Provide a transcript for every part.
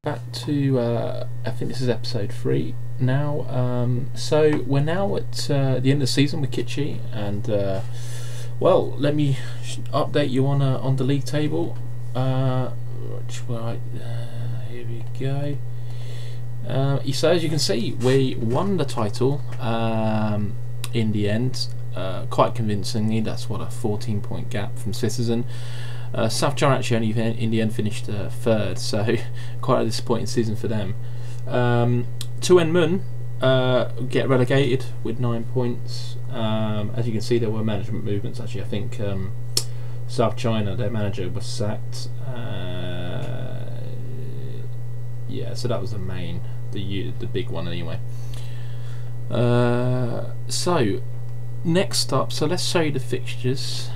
back to I think this is episode 3 now. So we're now at the end of the season with Kitchi, and well, let me update you on the league table. Here we go. So as you can see, we won the title in the end, quite convincingly. That's what, a 14-point gap from Citizen. South China actually only in the end finished third, so quite a disappointing season for them. Tuan Mun get relegated with 9 points. As you can see, there were management movements. Actually, I think South China, their manager, was sacked. Yeah, so that was the big one anyway. So next up, so let's show you the fixtures.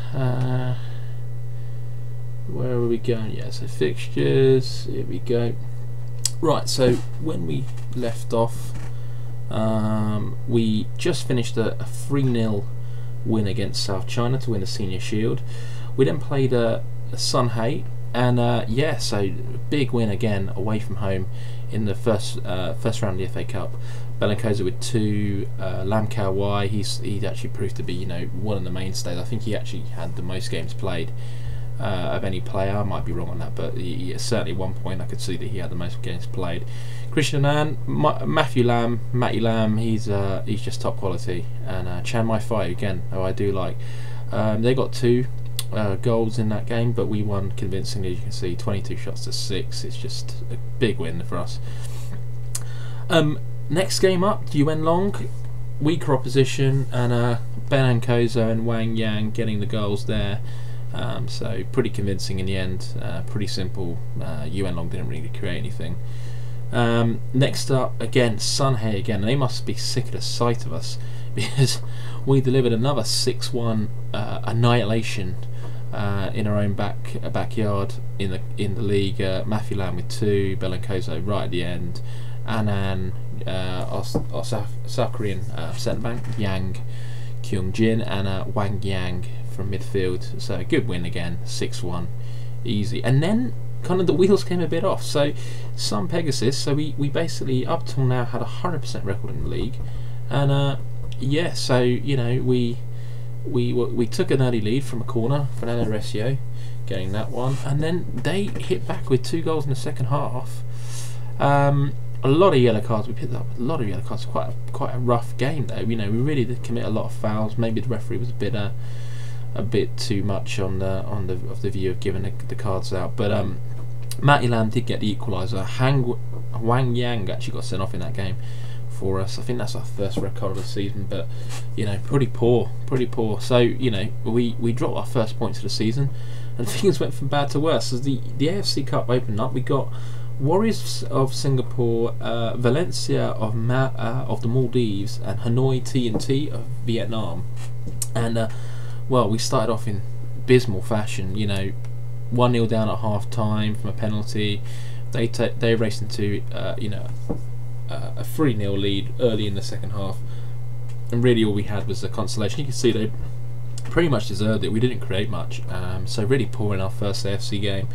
Where are we going? Yeah, so fixtures, here we go. Right, so when we left off, we just finished a 3-0 win against South China to win the Senior Shield. We then played Sun Hai, and yeah, so big win again away from home in the first round of the FA Cup. Belancoza with 2, Lam Kao Wai, he actually proved to be, you know, one of the mainstays. I think he actually had the most games played of any player. I might be wrong on that, but he certainly at one point I could see that he had the most games played. Christian An, Matty Lam, he's just top quality, and Chan Mai Fai again, who I do like. They got 2 goals in that game, but we won convincingly. As you can see, 22 shots to 6. It's just a big win for us. Next game up, Yuen Long, weaker opposition, and Belancoza and Wang Yang getting the goals there. So pretty convincing in the end. Pretty simple. Yuen Long didn't really create anything. Next up, again, Sun Hai again. They must be sick of the sight of us, because we delivered another 6-1 annihilation in our own backyard in the league. Matthew Lam with 2, Belancoza right at the end, Anan, our South Korean centre back, Yang Kyung Jin, and Wang Yang from midfield. So a good win again, 6-1, easy. And then kind of the wheels came a bit off. So some Pegasus. So we basically up till now had a 100% record in the league, and yeah. So you know we took an early lead from a corner for an LRSO, getting that one, and then they hit back with 2 goals in the second half. A lot of yellow cards. We picked up a lot of yellow cards. Quite a rough game though. You know, we really did commit a lot of fouls. Maybe the referee was a bit too much on the view of giving the cards out. But Matty Lam did get the equaliser. Wang Yang actually got sent off in that game for us. I think that's our first red card of the season. But you know, pretty poor. So you know, we dropped our first points of the season, and things went from bad to worse. As the AFC Cup opened up, we got Warriors of Singapore, Valencia of the Maldives, and Hanoi TNT of Vietnam. And well, we started off in abysmal fashion. You know, 1-0 down at half time from a penalty. They raced into you know, a 3-0 lead early in the second half, and really all we had was a consolation. You can see they pretty much deserved it. We didn't create much, so really poor in our first AFC game.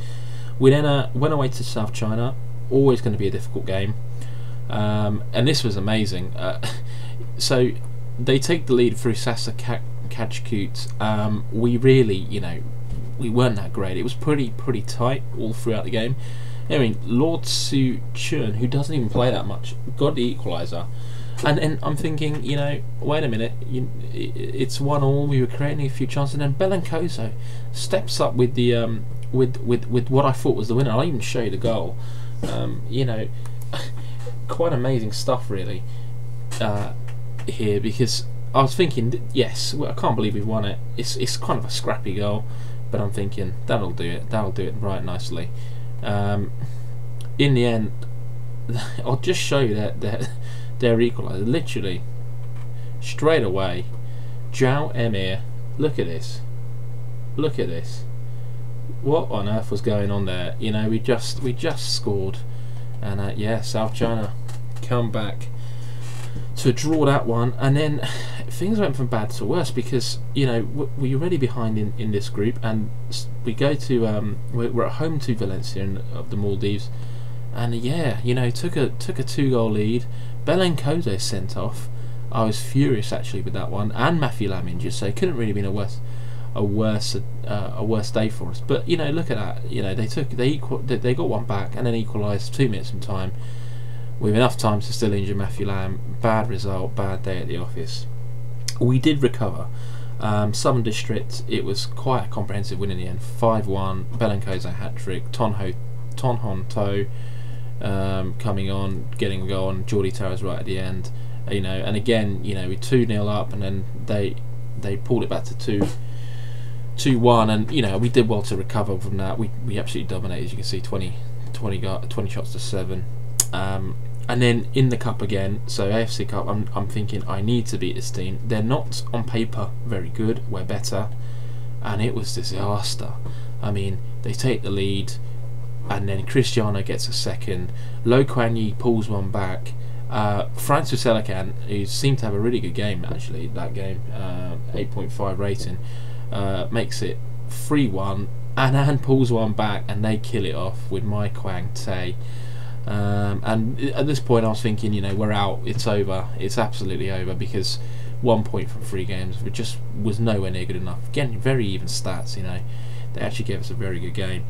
We then went away to South China. Always going to be a difficult game, and this was amazing. So they take the lead through Sasa Kachkut. We really, you know, we weren't that great. It was pretty tight all throughout the game. I mean, Lord Su Chun, who doesn't even play that much, got the equaliser, and I'm thinking, you know, wait a minute, it's 1-1. We were creating a few chances, and then Belancoza steps up with the with what I thought was the winner. I'll even show you the goal. You know, quite amazing stuff really here, because I was thinking, yes, well, I can't believe we've won it. It's kind of a scrappy goal, but I'm thinking that'll do it right nicely. In the end, I'll just show you that their equaliser, literally straight away. Zhao Emir, look at this. What on earth was going on there? You know, we just scored, and yeah, South China come back to draw that one, and then things went from bad to worse, because you know we're already behind in this group, and we go to we're at home to Valencia of the Maldives, and yeah, you know, took a 2-goal lead. Belenkozo sent off. I was furious actually with that one, and Matthew Lamb injured, so it couldn't really been a worse day for us. But you know, look at that. You know, they got one back and then equalised 2 minutes from time, with enough time to still injure Matthew Lamb. Bad result, bad day at the office. We did recover. Southern District, it was quite a comprehensive win in the end. 5-1. Belenkozo hat-trick. Ton Hon To coming on, getting a goal on. Geordie Towers right at the end. You know, and again, you know, we 2-0 up, and then they pulled it back to 2-1, and you know, we did well to recover from that. We absolutely dominated, as you can see, 20 shots to 7. And then in the cup again, so AFC Cup, I'm thinking I need to beat this team. They're not on paper very good, we're better, and it was disaster. I mean, they take the lead, and then Cristiano gets a second. Lo Kuan Yi pulls one back. Francis Elican, who seemed to have a really good game actually, that game, 8.5 rating, makes it 3-1. Annan pulls one back, and they kill it off with Mai Kwang Tae. And at this point I was thinking, you know, we're out, it's over, it's absolutely over, because 1 point from 3 games just was nowhere near good enough. Again, very even stats, you know, they actually gave us a very good game.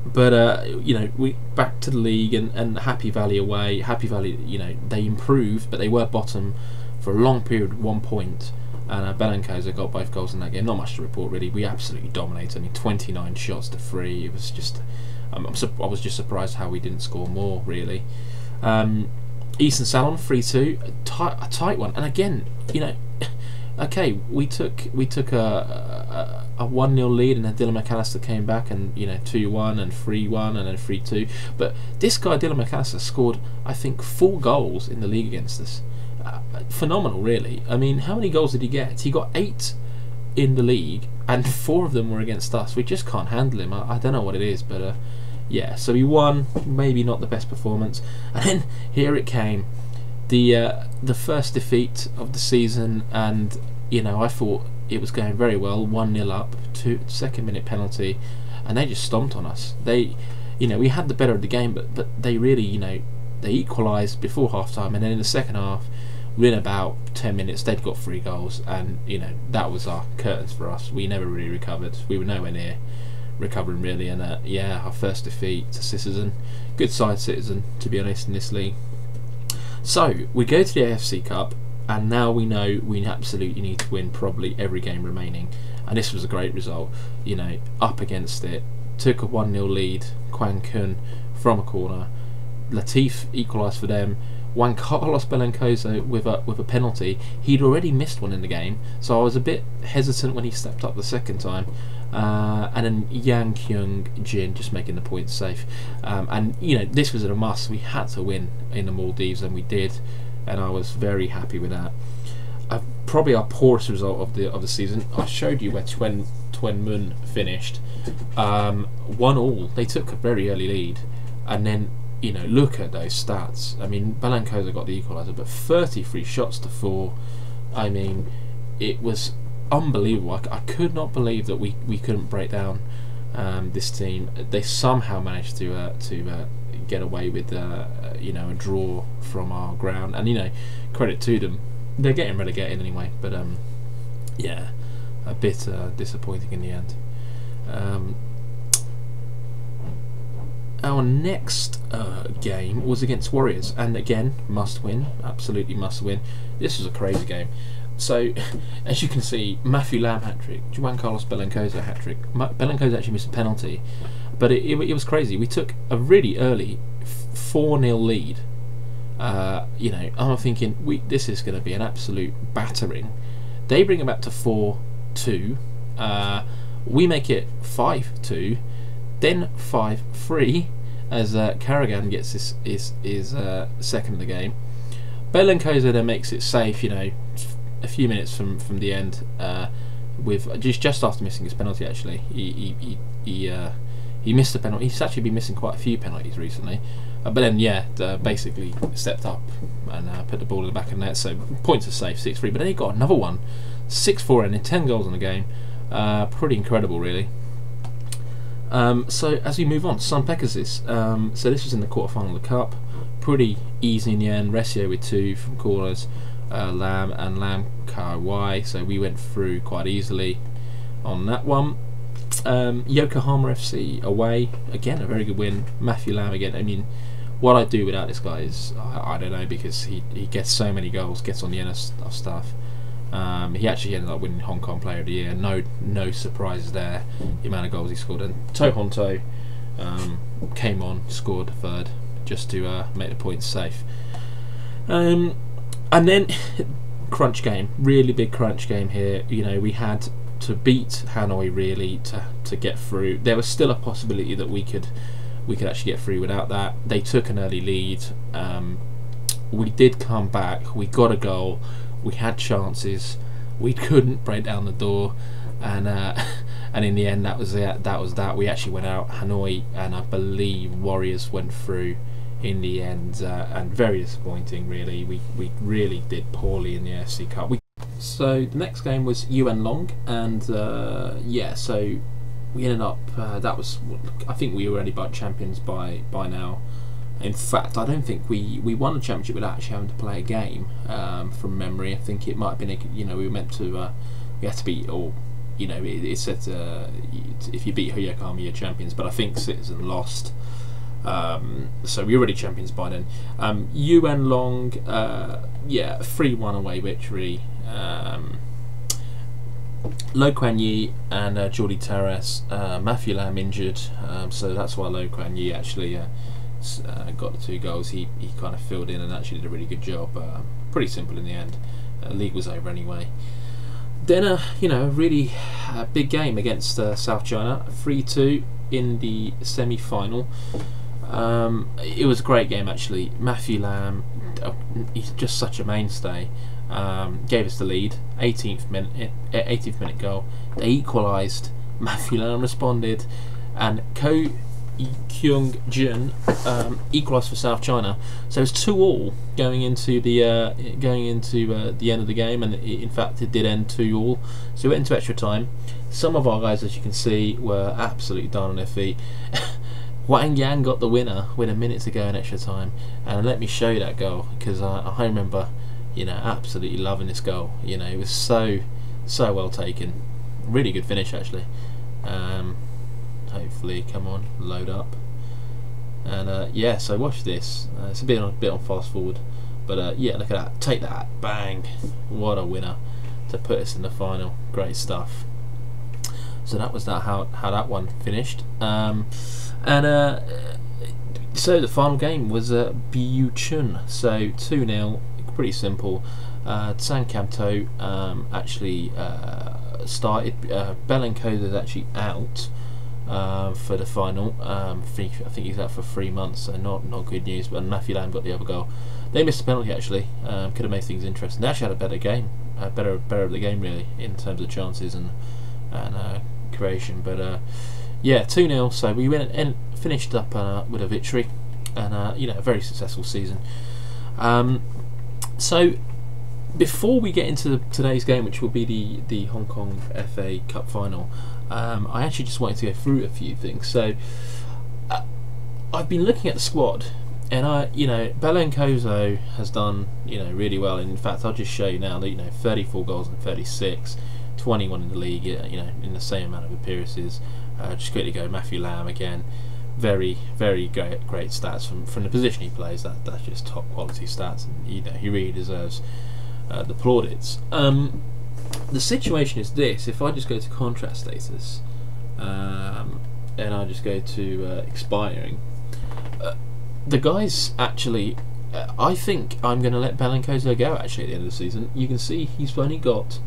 But you know, we back to the league, and Happy Valley away. Happy Valley, you know, they improved, but they were bottom for a long period, 1 point. And Belenkozo got both goals in that game. Not much to report really. We absolutely dominated. Only 29 shots to 3. It was just, I was just surprised how we didn't score more really. Eastern Salon 3-2, a tight one. And again, you know, okay, we took a 1-0 lead, and then Dylan McAllister came back, and you know, 2-1 and 3-1 and then 3-2. But this guy Dylan McAllister scored, I think, 4 goals in the league against us. Phenomenal, really. I mean, how many goals did he get? He got 8 in the league, and 4 of them were against us. We just can't handle him. I don't know what it is, but yeah. So he won. Maybe not the best performance, and then here it came, the first defeat of the season, and you know, I thought it was going very well. 1-0 up, 2nd minute penalty, and they just stomped on us. They, you know, we had the better of the game, but they really, you know, they equalised before half time, and then in the second half, within about 10 minutes, they'd got 3 goals, and you know, that was our curtains for us. We never really recovered. We were nowhere near recovering really, and yeah, our first defeat to Citizen. Good side Citizen, to be honest, in this league. So we go to the AFC Cup, and now we know we absolutely need to win probably every game remaining, and this was a great result. You know, up against it, took a 1-0 lead, Kwang Kun from a corner, Latif equalised for them. Juan Carlos Belenkozo with a penalty. He'd already missed one in the game, so I was a bit hesitant when he stepped up the second time. And then Yang Kyung Jin just making the points safe. And you know, this was a must. We had to win in the Maldives, and we did, and I was very happy with that. Probably our poorest result of the season. I showed you where Tuen Mun finished. 1-1. They took a very early lead, and then, you know, look at those stats. I mean, Belenkozo got the equaliser, but 33 shots to 4. I mean, it was unbelievable. I could not believe that we couldn't break down this team. They somehow managed to get away with you know, a draw from our ground, and you know, credit to them. They're getting relegated anyway, but yeah, a bit disappointing in the end. Our next game was against Warriors, and again, must win, absolutely must win. This was a crazy game. So, as you can see, Matthew Lamb hat-trick, Juan Carlos Belenkozo hat-trick. Belenkozo actually missed a penalty, but it was crazy. We took a really early 4-0 lead. You know, I'm thinking, this is going to be an absolute battering. They bring it back to 4-2. We make it 5-2. Then 5-3 as Carrigan gets his second of the game. Belenkozo then makes it safe, you know, a few minutes from the end, with just after missing his penalty. Actually, he missed a penalty. He's actually been missing quite a few penalties recently, but then yeah, basically stepped up and put the ball in the back of the net. So points are safe, 6-3. But then he got another one, 6-4, and then 10 goals in the game. Pretty incredible, really. So as we move on, Sun Pegasus. So this was in the quarterfinal of the Cup. Pretty easy in the end. Resio with 2 from corners, Lam and Lam Kawai. So we went through quite easily on that one. Yokohama FC away, again a very good win. Matthew Lam again. I mean, what I do without this guy is I don't know, because he gets so many goals, gets on the end of stuff. He actually ended up winning Hong Kong Player of the Year. No surprises there, the amount of goals he scored. And To Honto came on, scored a third, just to make the points safe. And then crunch game, really big crunch game here. You know, we had to beat Hanoi really to get through. There was still a possibility that we could actually get through without that. They took an early lead. We did come back. We got a goal. We had chances. We couldn't break down the door, and in the end, that was it. That was that. We actually went out. Hanoi and I believe Warriors went through in the end, and very disappointing. Really, we really did poorly in the AFC Cup. So the next game was UN Long, and yeah, so we ended up. That was, I think we were already about champions by now. In fact, I don't think we won the championship without actually having to play a game. From memory, I think it might have been. We were meant to. We had to beat, or it said if you beat Yokohama, you're champions. But I think Citizen lost. So we were already champions by then. UN Long, yeah, 3-1 away victory. Lo Kuan Yi and Geordie Terrace, Matthew Lam injured, so that's why Lo Kuan Yi actually got the 2 goals. He kind of filled in and actually did a really good job. Pretty simple in the end. League was over anyway. Then a really big game against South China, 3-2 in the semi-final. It was a great game actually. Matthew Lam, he's just such a mainstay. Gave us the lead. 18th minute goal. They equalised. Matthew Lam responded, and Ko Kyung Jun equalised for South China. So it's 2-2 going into the end of the game, and in fact it did end 2-2. So we went into extra time. Some of our guys, as you can see, were absolutely down on their feet. Wang Yang got the winner with a minute to go in extra time, and let me show you that goal, because I remember, absolutely loving this goal. It was so well taken. Really good finish actually. Hopefully, come on, load up. And yeah, so watch this. It's a bit on fast forward, but yeah, look at that. Take that, bang! What a winner to put us in the final. Great stuff. So that was how that one finished. So the final game was Biu Chun. So 2-0, pretty simple. San Kamto actually started. Belenkoza is actually out for the final. I think he's out for 3 months, so not good news. But Matthew Lam got the other goal. They missed a penalty actually. Could have made things interesting. They actually had a better game, better of the game really in terms of chances and creation. But yeah, 2-0. So we went and finished up with a victory, and a very successful season. So before we get into today's game, which will be the Hong Kong FA Cup final, I actually just wanted to go through a few things. So I've been looking at the squad, and Belenkozo has done really well. In fact, I'll just show you now that 34 goals and 36, 21 in the league, in the same amount of appearances. Just quickly go Matthew Lam again. Very great stats from the position he plays. That's just top quality stats, and he really deserves the plaudits. The situation is this: if I just go to contract status, and I just go to expiring, the guys actually, I think I'm going to let Belenkozo go actually at the end of the season. You can see he's only got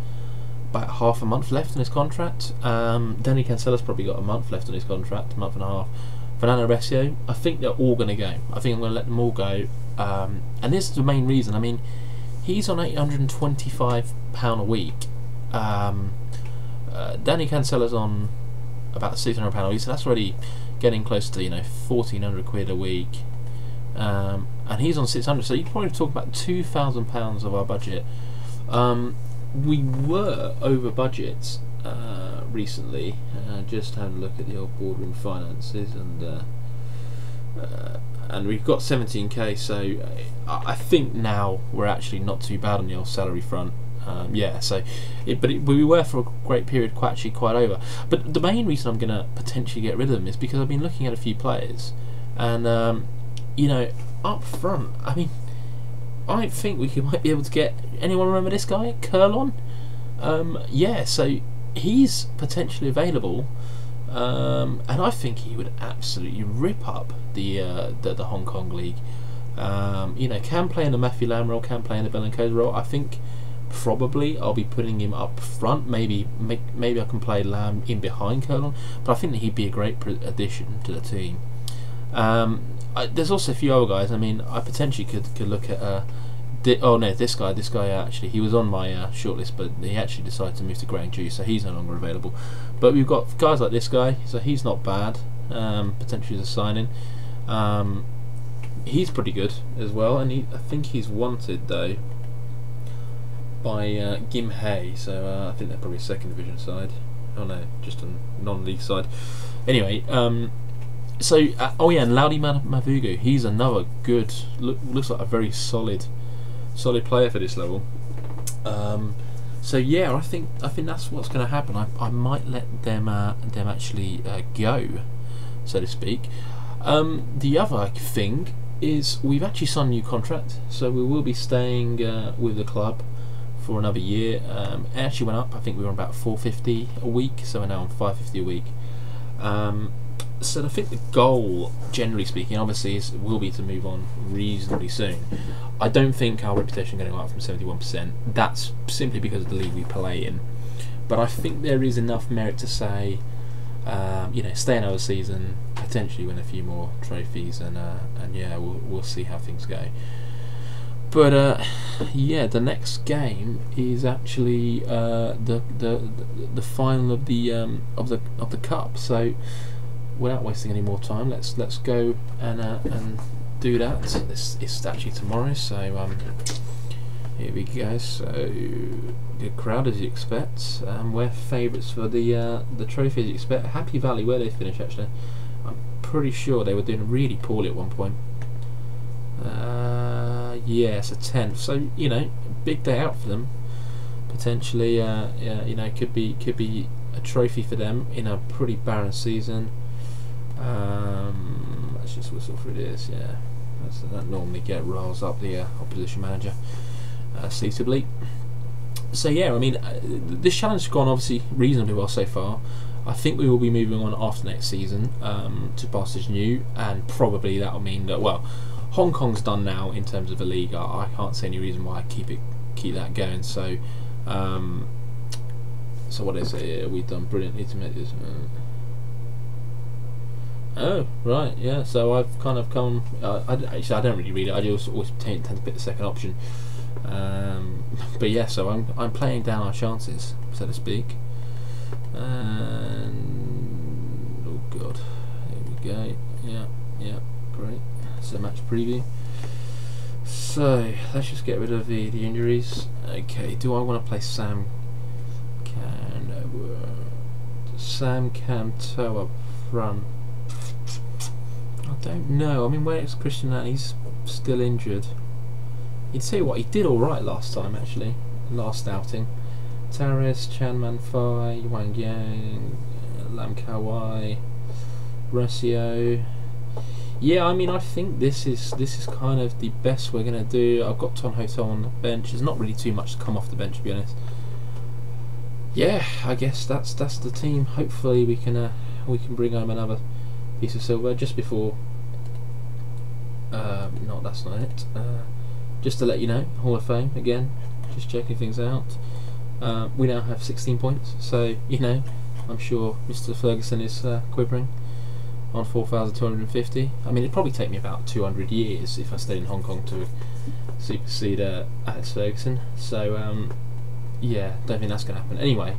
about half a month left on his contract. Danny Cancella's probably got a month left on his contract, a month and a half. Fernando Resio, I think they're all going to go. I think I'm going to let them all go. And this is the main reason. I mean, he's on £825 a week. Danny Cancella's on about £600 a week, so that's already getting close to £1,400 a week. And he's on 600, so you can probably talk about £2,000 of our budget. we were over budget recently. Just had a look at the old boardroom finances, and we've got 17k, so I think now we're actually not too bad on the old salary front. Yeah, so we were for a great period quite over. But the main reason I'm going to potentially get rid of them is because I've been looking at a few players, and you know, up front, I mean, I think we might be able to get. Anyone remember this guy, Curlon? Yeah, so he's potentially available, and I think he would absolutely rip up the Hong Kong league. You know, can play in the Matthew Lamb role, can play in the Belen role. I think probably I'll be putting him up front. Maybe I can play Lamb in behind Curlon, but I think that he'd be a great addition to the team. There's also a few other guys. I mean, I potentially could look at. Oh no, this guy actually, he was on my shortlist, but he actually decided to move to Gwangju, so he's no longer available. But we've got guys like this guy, so he's not bad. Potentially as a signing. He's pretty good as well, and I think he's wanted though by Gim Hae, so I think they're probably a second division side. Oh no, just a non-league side. Anyway, so oh yeah, and Laudi Mavugu, he's another good. Looks like a very solid player for this level. So yeah, I think that's what's going to happen. I might let them actually go, so to speak. The other thing is we've actually signed a new contract, so we will be staying with the club for another year. It actually went up. I think we were on about $450 a week, so we're now on $550 a week. So I think the goal, generally speaking, obviously will be to move on reasonably soon. I don't think our reputation going up from 71%. That's simply because of the league we play in. But I think there is enough merit to say, you know, stay another season, potentially win a few more trophies, and yeah, we'll see how things go. But yeah, the next game is actually the final of the cup. So without wasting any more time, let's go and do that. It's actually tomorrow, so here we go. So good crowd as you expect. We're favourites for the trophy as you expect. Happy Valley, where they finish actually. I'm pretty sure they were doing really poorly at one point. Yeah, it's a 10th. So you know, big day out for them. Potentially, yeah, you know, could be a trophy for them in a pretty barren season. Let's just whistle through this. Yeah, that normally riles up the opposition manager suitably. So yeah, I mean, this challenge has gone obviously reasonably well so far. I think we will be moving on after next season to Pastors New, and probably that will mean that, well, Hong Kong's done now in terms of the league. I can't see any reason why I keep that going. So so what is it? We've done brilliantly to make this. Oh right, yeah. So I've kind of come. Actually, I don't really read it. I just always tend to pick the second option. But yeah, so I'm playing down our chances, so to speak. And oh god, here we go. Yeah, great. So match preview. So let's just get rid of the injuries. Okay, do I want to play Sam Canto up front? I don't know. I mean, where's Christian at? He's still injured. You'd say what, he did alright last time actually, last outing. Taris, Chan Man Fai, Wang Yang, Lam Kawai, Resio. Yeah, I mean, I think this is kind of the best we're gonna do. I've got Ton Hotel on the bench. There's not really too much to come off the bench, to be honest. Yeah, I guess that's the team. Hopefully we can bring home another piece of silver just before. No, that's not it. Just to let you know, Hall of Fame again. Just checking things out. We now have 16 points, so you know, I'm sure Mr. Ferguson is quivering on 4,250. I mean, it'd probably take me about 200 years if I stayed in Hong Kong to supersede Alex Ferguson. So yeah, don't think that's going to happen. Anyway,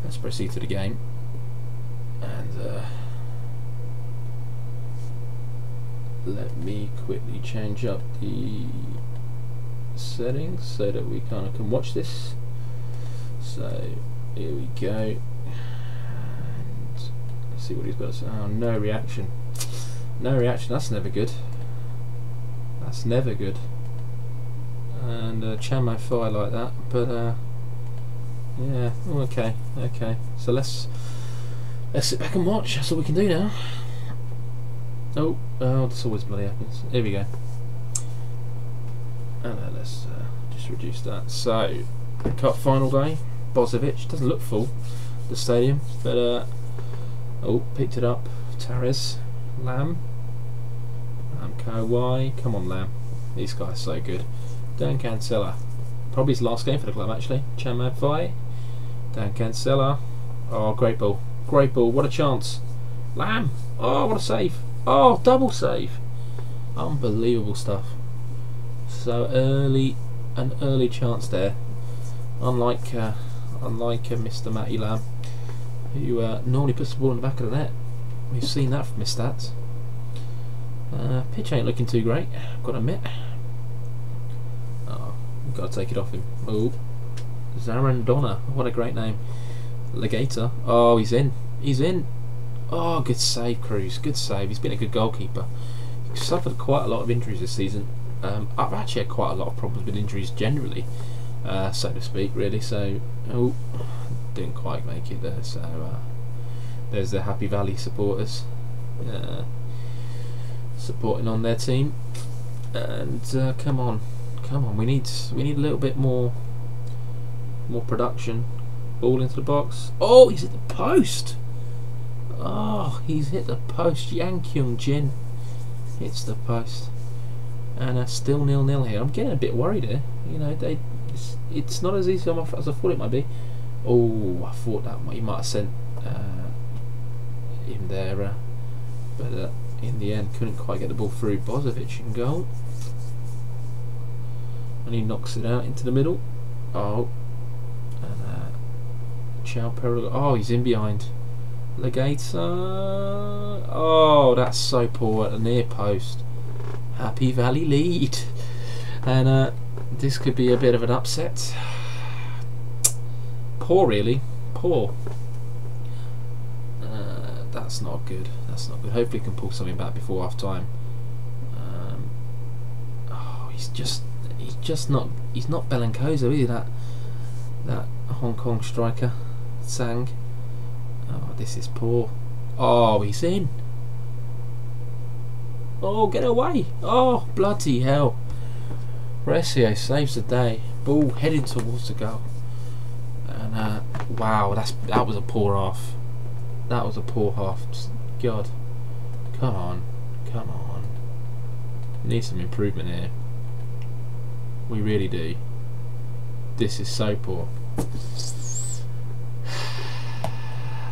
let's proceed to the game. And let me quickly change up the settings so that we kind of can watch this. So here we go. And let's see what he's got. Oh, no reaction. No reaction. That's never good. That's never good. And Chamo fire like that, but yeah, okay. So let's sit back and watch. That's all we can do now. Oh, this always bloody happens. Here we go. And let's just reduce that. So, cup final day. Bozovic doesn't look full, the stadium, but oh, picked it up. Tares, Lamb, Kawhi. Come on, Lamb. These guys are so good. Dan Cancella, probably his last game for the club actually. Chamo Fai, Dan Cancella. Oh, great ball, great ball. What a chance. Lamb. Oh, what a save. Oh, double save. Unbelievable stuff. So an early chance there. Unlike Mr. Matty Lamb, who normally puts the ball in the back of the net. We've seen that from his stats. Pitch ain't looking too great, I've got to admit. Oh, we've got to take it off him. Oh, Zarandona, what a great name. Legator. Oh, he's in. He's in. Oh, good save, Cruz. Good save. He's been a good goalkeeper. He's suffered quite a lot of injuries this season. I've actually had quite a lot of problems with injuries generally, so to speak, really. So, oh, didn't quite make it there. So, there's the Happy Valley supporters supporting on their team. And come on, we need a little bit more production. Ball into the box. Oh, he's hit the post. Oh, he's hit the post. Yang Kyung Jin hits the post. And still 0-0 here. I'm getting a bit worried here. You know, it's not as easy as I thought it might be. Oh, I thought that he might have sent him there, but in the end couldn't quite get the ball through. Bozovic in goal, and he knocks it out into the middle. Oh, and Chao Perro. Oh, he's in behind. Legator. Oh, that's so poor at the near post. Happy Valley lead, and this could be a bit of an upset. Poor, really poor. That's not good. That's not good. Hopefully, he can pull something back before half time. Oh, he's not Belancozo, is he? That Hong Kong striker, Sang. Oh, this is poor. Oh, he's in. Oh, get away! Oh, bloody hell! Ressier saves the day. Ball heading towards the goal. And wow, that was a poor half. That was a poor half. God, come on. Need some improvement here. We really do. This is so poor.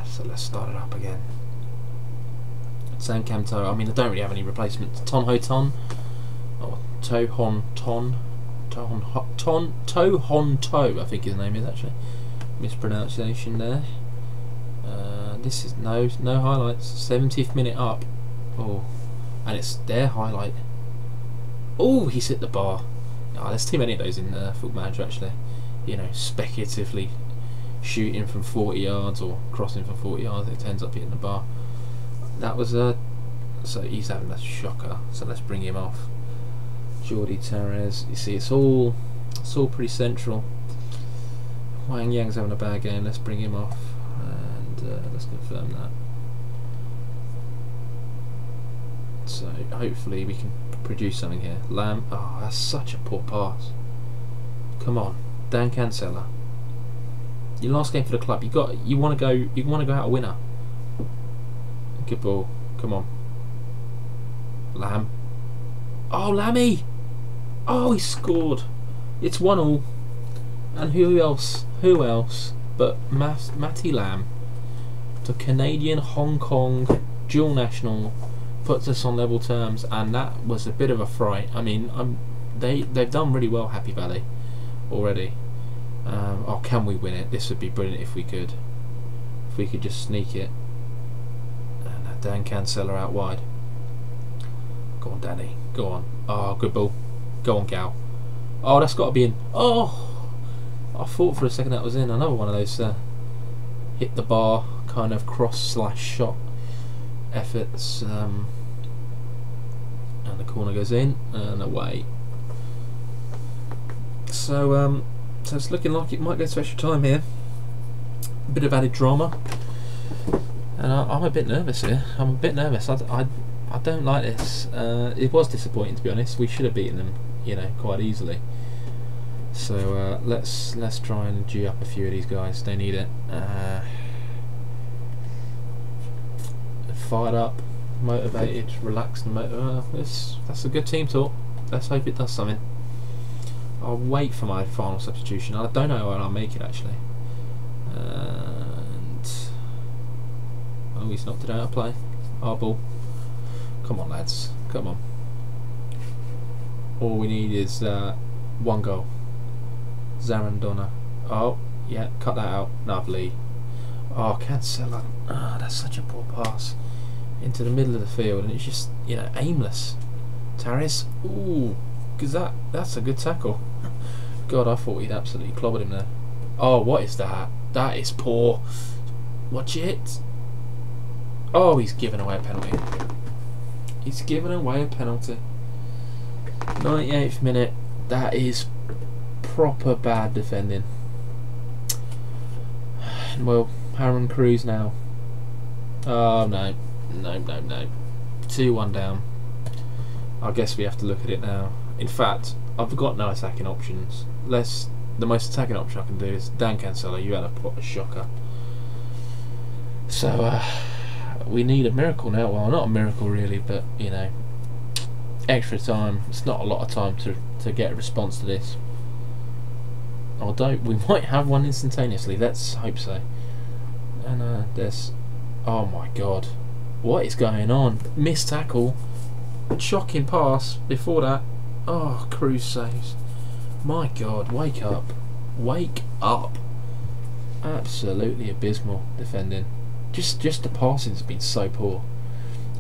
So let's start it up again. San Camto. I mean, I don't really have any replacements. Ton Ho Ton, or To Hon Ton, To Hon To. I think his name is actually. Mispronunciation there. This is no highlights. 70th minute up. Oh, and it's their highlight. Oh, he's hit the bar. Oh, there's too many of those in Football Manager actually. You know, speculatively shooting from 40 yards or crossing from 40 yards, it ends up hitting the bar. That was so he's having a shocker. So let's bring him off. Jordi Tares. You see, it's all pretty central. Wang Yang's having a bad game. Let's bring him off, and let's confirm that. So hopefully we can produce something here. Lamb. Oh, that's such a poor pass. Come on, Dan Cancella. Your last game for the club. You want to go out a winner. Good ball. Come on. Lamb. Oh, Lammy. Oh, he scored. It's 1-1. And who else but Matty Lamb, the Canadian Hong Kong dual national, puts us on level terms, and that was a bit of a fright. I mean, they've done really well, Happy Valley, already. Oh, can we win it? This would be brilliant if we could. If we could just sneak it. And Dan Cancella out wide. Go on, Danny. Go on. Oh, good ball. Go on, Gal. Oh, that's got to be in. Oh, I thought for a second that was in. Another one of those hit the bar kind of cross/shot efforts, and the corner goes in and away. So it's looking like it might go to extra time here. A bit of added drama, and I'm a bit nervous here. I'm a bit nervous. I don't like this. It was disappointing, to be honest. We should have beaten them, you know, quite easily. So let's try and G up a few of these guys. They need it. Fired up, motivated, relaxed, and that's a good team talk. Let's hope it does something. I'll wait for my final substitution. I don't know when I'll make it actually. And oh, he's knocked it out of play. Our ball. Come on, lads. Come on. All we need is one goal. Zarandona. Oh, yeah, cut that out. Lovely. Oh, Cancelo. Ah, that's such a poor pass into the middle of the field, and it's just, you know, aimless. Taris. Ooh, because that's a good tackle. God, I thought he'd absolutely clobbered him there. Oh, what is that? That is poor. Watch it. Oh, he's given away a penalty. He's given away a penalty. 98th minute. That is proper bad defending. Well, Aaron Cruz now. Oh no. No. 2-1 down. I guess we have to look at it now. In fact, I've got no attacking options. The most attacking option I can do is Dan Cancelo. You had a proper shocker. So we need a miracle now. Well, not a miracle really, but you know, extra time. It's not a lot of time to get a response to this. Although we might have one instantaneously. Let's hope so. And there's, oh my god, what is going on? Missed tackle, shocking pass before that. Oh, Cruz saves. My god, wake up, wake up. Absolutely abysmal defending. Just the passing's been so poor,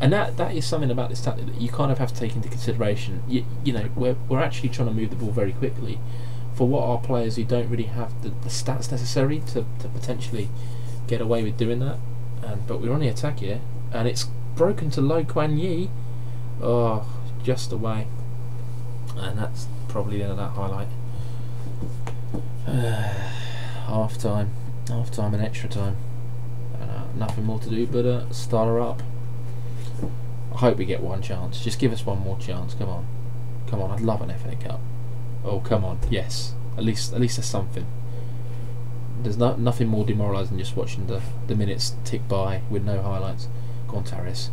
and that is something about this tactic that you kind of have to take into consideration. You know, we're actually trying to move the ball very quickly for what our players who don't really have the stats necessary to potentially get away with doing that. But we're on the attack here, and it's broken to Lo Kuan Yi. Oh, just away, and that's probably the end of that highlight. Half time and extra time. Nothing more to do but start her up. I hope we get one chance. Just give us one more chance. Come on, I'd love an FA Cup. Oh, come on, yes. At least there's something. There's nothing more demoralising than just watching the minutes tick by with no highlights. Go on, Taris.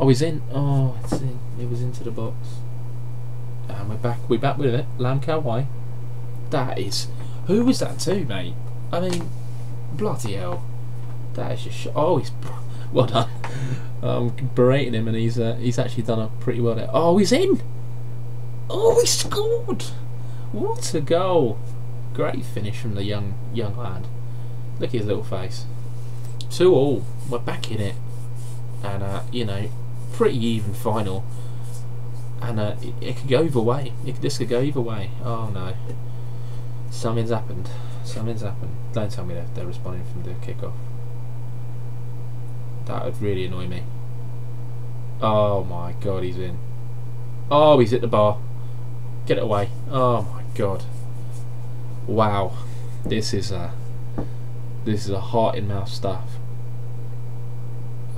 Oh, he's in. Oh, it's in. It was into the box. And we're back with it. Lam Kawai. That is. Who was that to, mate? I mean, bloody hell. That is just. Oh, he's. Well done. I'm berating him, and he's actually done pretty well there. Oh, he's in. Oh, he scored. What a goal. Great finish from the young lad. Look at his little face. 2-2. We're back in it, and you know, pretty even final. And it could go either way. This could go either way. Oh no. Something's happened. Don't tell me they're responding from the kickoff. That would really annoy me. Oh my god, he's in. Oh, he's hit the bar. Get it away. Oh my god. Wow. This is a heart in mouth stuff.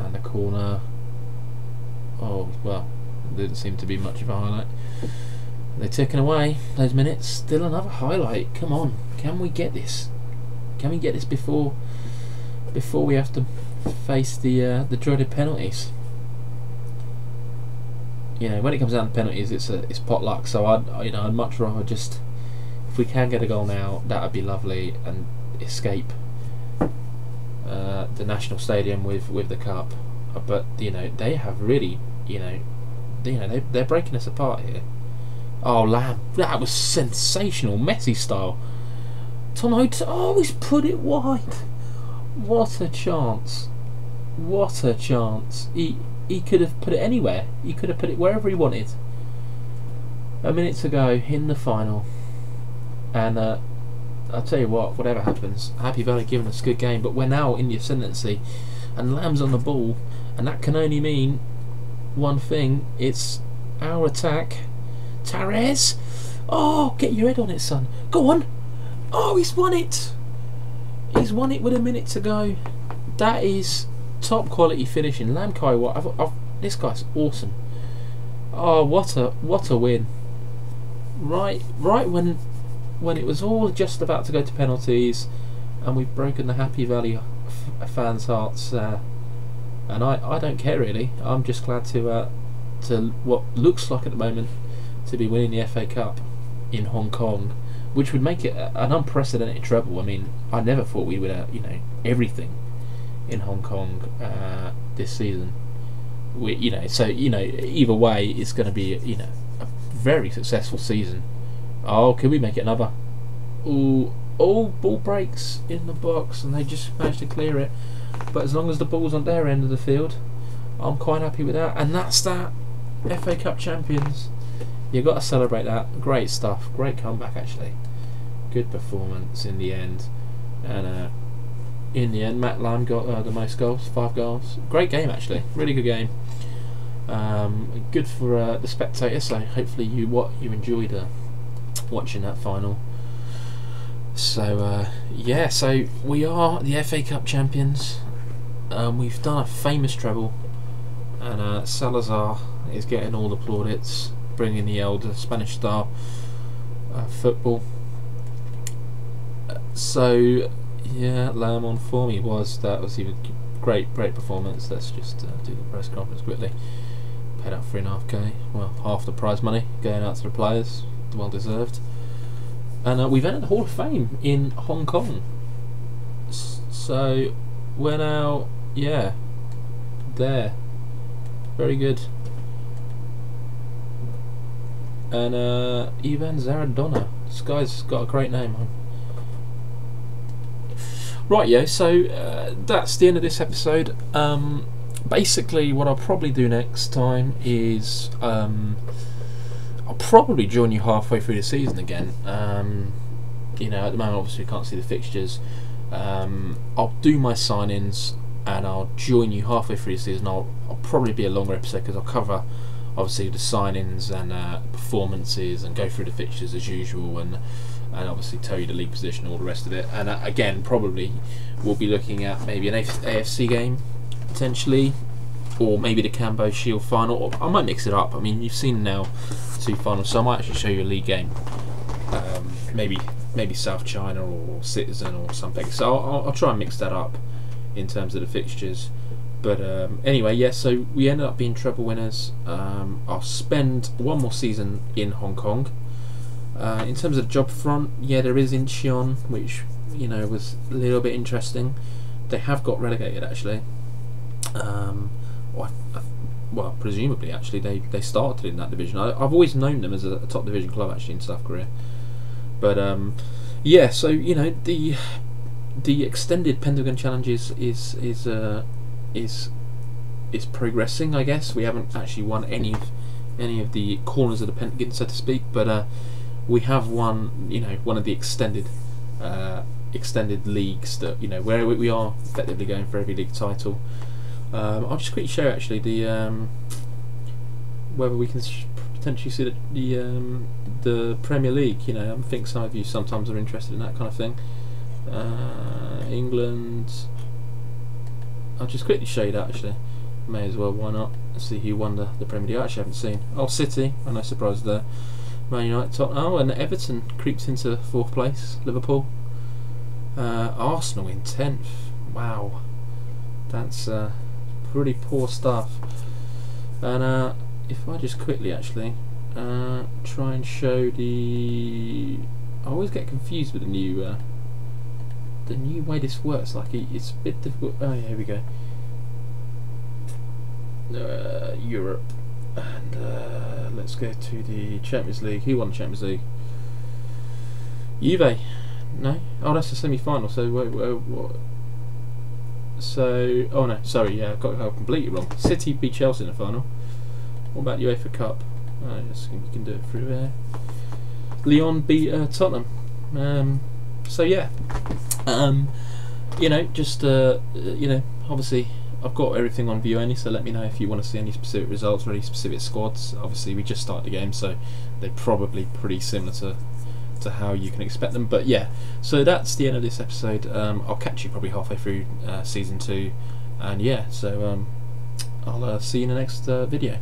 And the corner. Oh well, didn't seem to be much of a highlight. They're ticking away those minutes. Still another highlight. Come on, can we get this? Can we get this before we have to face the dreaded penalties? You know, when it comes down to penalties, it's potluck. So I'd much rather just, if we can get a goal now, that would be lovely, and escape the National Stadium with the cup. But you know, they have really, they're breaking us apart here. Oh, Lamb, that was sensational, Messi style. Oh, he's put it wide. What a chance! What a chance! He could have put it anywhere. He could have put it wherever he wanted. A minute to go in the final, and I'll tell you what, whatever happens, Happy Valley giving us a good game, but we're now in the ascendancy, and Lamb's on the ball, and that can only mean one thing. It's our attack. Tavares! Oh, get your head on it, son. Go on! Oh, he's won it! He's won it with a minute to go. That is top quality finishing. Lam Kai, this guy's awesome. Oh, what a win! Right when it was all just about to go to penalties, and we've broken the Happy Valley fans' hearts, and I don't care really. I'm just glad to what looks like at the moment to be winning the FA Cup in Hong Kong, which would make it an unprecedented treble. I mean, I never thought we would everything in Hong Kong this season. Either way, it's going to be a very successful season. Oh, can we make it another? Ooh, oh, ball breaks in the box, and they just managed to clear it. But as long as the ball's on their end of the field, I'm quite happy with that. And that's that. FA Cup champions. You've got to celebrate that. Great stuff. Great comeback, actually. Good performance in the end. And in the end, Matt Lamb got the most goals, 5 goals. Great game, actually. Really good game. Good for the spectators. So hopefully you enjoyed watching that final. So yeah, so we are the FA Cup champions. We've done a famous treble, and Salazar is getting all the plaudits, bringing the elder Spanish style football. So yeah, Lamb on form. That was even great performance. Let's just do the press conference quickly. Paid out 3.5k, well, half the prize money going out to the players, well deserved. And we've entered the Hall of Fame in Hong Kong. So we're now, yeah, there. Very good. And Ivan Zaradona. This guy's got a great name. Right, yeah, so that's the end of this episode. Basically, what I'll probably do next time is I'll probably join you halfway through the season again. At the moment, obviously, we can't see the fixtures. I'll do my sign-ins and I'll join you halfway through the season. I'll probably be a longer episode because I'll cover, obviously, the sign-ins and performances and go through the fixtures as usual, and obviously tell you the league position, all the rest of it. And again, probably we'll be looking at maybe an AFC game potentially, or maybe the Cambo Shield final, or I might mix it up. I mean, you've seen now 2 finals, so I might actually show you a league game, maybe South China or Citizen or something. So I'll try and mix that up in terms of the fixtures. But anyway, yeah, so we ended up being treble winners. I'll spend 1 more season in Hong Kong. In terms of the job front, yeah, there is Incheon, which was a little bit interesting. They have got relegated, actually. Well, presumably, actually, they started in that division. I've always known them as a top division club, actually, in South Korea. But yeah, so the extended Pentagon challenges is progressing. I guess we haven't actually won any of the corners of the Pentagon, so to speak, but we have won one of the extended leagues that where we are effectively going for every league title. I'll just quickly show actually the whether we can potentially see the Premier League. I think some of you sometimes are interested in that kind of thing. England. I'll just quickly show you that actually. May as well, why not? Let's see who won the Premier League. I actually haven't seen. Oh, City. Oh, no surprise there. Man United, Tottenham. Oh, and Everton creeps into 4th place. Liverpool. Arsenal in 10th. Wow, that's pretty poor stuff. And if I just quickly actually try and show I always get confused with the new way this works. Like it's a bit difficult. Oh yeah, here we go. Europe, and let's go to the Champions League. Who won the Champions League? Juve. No. Oh, that's the semi-final. So what? So, oh no, sorry. Yeah, I got it completely wrong. City beat Chelsea in the final. What about UEFA Cup? I just think we can do it through there. Lyon beat Tottenham. So yeah, you know, just you know, obviously I've got everything on view only, so let me know if you want to see any specific results or any specific squads. Obviously we just started the game, so they're probably pretty similar to how you can expect them. But yeah, so that's the end of this episode. I'll catch you probably halfway through season 2, and yeah, so I'll see you in the next video.